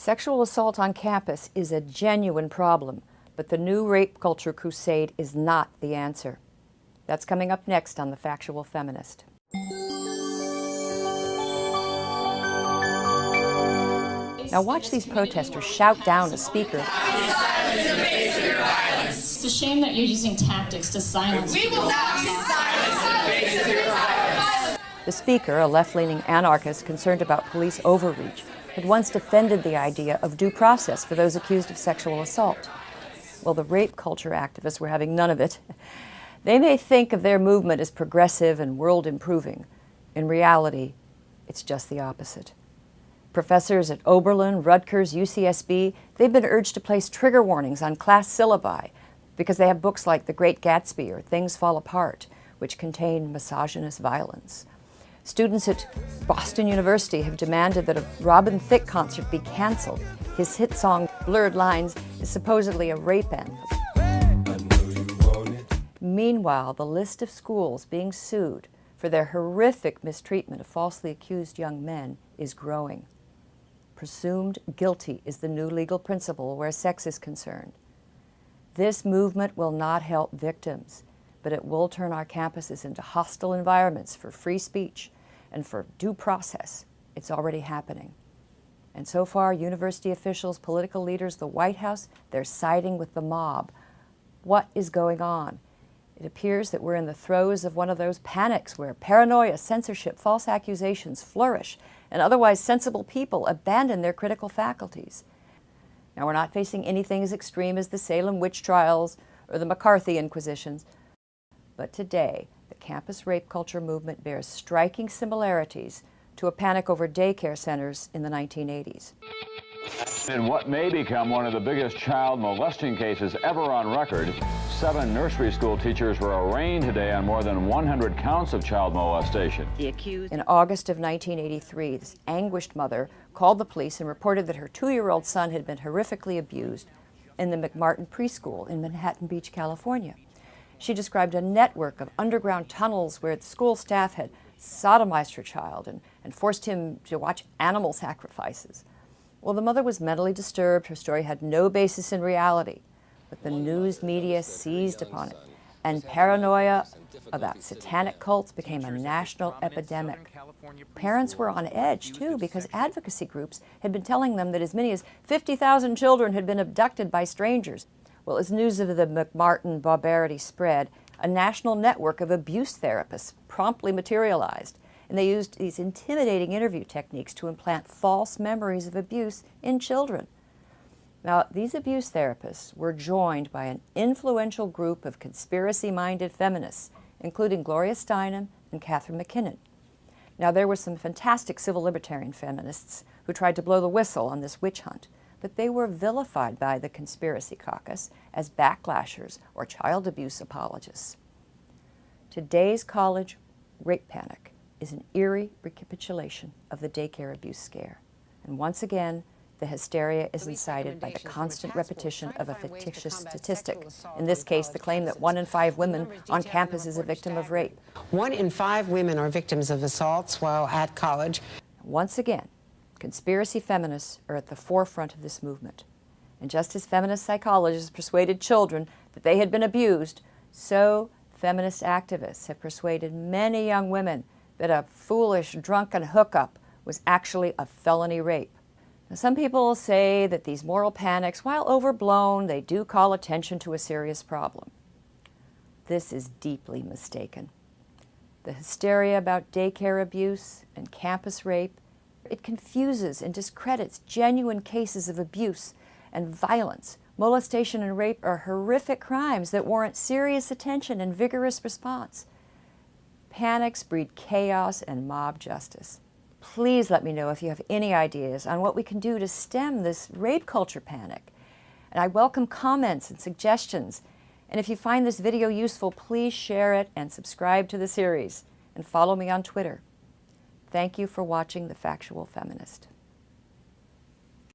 Sexual assault on campus is a genuine problem, but the new rape culture crusade is not the answer. That's coming up next on The Factual Feminist. Now watch these protesters shout down a speaker. It's a shame that you're using tactics to silence people. We will not be silenced. The speaker, a left-leaning anarchist concerned about police overreach, had once defended the idea of due process for those accused of sexual assault. Well, the rape culture activists were having none of it. They may think of their movement as progressive and world-improving. In reality, it's just the opposite. Professors at Oberlin, Rutgers, UCSB, they've been urged to place trigger warnings on class syllabi because they have books like The Great Gatsby or Things Fall Apart, which contain misogynist violence. Students at Boston University have demanded that a Robin Thicke concert be canceled. His hit song, Blurred Lines, is supposedly a rape anthem. Meanwhile, the list of schools being sued for their horrific mistreatment of falsely accused young men is growing. Presumed guilty is the new legal principle where sex is concerned. This movement will not help victims, but it will turn our campuses into hostile environments for free speech and for due process. It's already happening. And so far, university officials, political leaders, the White House, they're siding with the mob. What is going on? It appears that we're in the throes of one of those panics where paranoia, censorship, false accusations flourish, and otherwise sensible people abandon their critical faculties. Now, we're not facing anything as extreme as the Salem witch trials or the McCarthy inquisitions, but today, the campus rape culture movement bears striking similarities to a panic over daycare centers in the 1980s. In what may become one of the biggest child molesting cases ever on record, 7 nursery school teachers were arraigned today on more than 100 counts of child molestation. In August of 1983, this anguished mother called the police and reported that her 2-year-old son had been horrifically abused in the McMartin preschool in Manhattan Beach, California. She described a network of underground tunnels where the school staff had sodomized her child and forced him to watch animal sacrifices. Well, the mother was mentally disturbed. Her story had no basis in reality, but the news media seized upon it, and paranoia about satanic cults became a national epidemic. Parents were on edge, too, because advocacy groups had been telling them that as many as 50,000 children had been abducted by strangers. Well, as news of the McMartin barbarity spread, a national network of abuse therapists promptly materialized, and they used these intimidating interview techniques to implant false memories of abuse in children. Now, these abuse therapists were joined by an influential group of conspiracy-minded feminists, including Gloria Steinem and Catherine McKinnon. Now, there were some fantastic civil libertarian feminists who tried to blow the whistle on this witch hunt, but they were vilified by the conspiracy caucus as backlashers or child abuse apologists. Today's college rape panic is an eerie recapitulation of the daycare abuse scare. And once again, the hysteria is incited by the constant repetition of a fictitious statistic. In this case, the claim that 1 in 5 women on campus is a victim of rape. 1 in 5 women are victims of assaults while at college. Once again, conspiracy feminists are at the forefront of this movement. And just as feminist psychologists persuaded children that they had been abused, so feminist activists have persuaded many young women that a foolish, drunken hookup was actually a felony rape. Now, some people say that these moral panics, while overblown, they do call attention to a serious problem. This is deeply mistaken. The hysteria about daycare abuse and campus rape, it confuses and discredits genuine cases of abuse and violence. Molestation and rape are horrific crimes that warrant serious attention and vigorous response. Panics breed chaos and mob justice. Please let me know if you have any ideas on what we can do to stem this rape culture panic. And I welcome comments and suggestions. And if you find this video useful, please share it and subscribe to the series. And follow me on Twitter. Thank you for watching The Factual Feminist.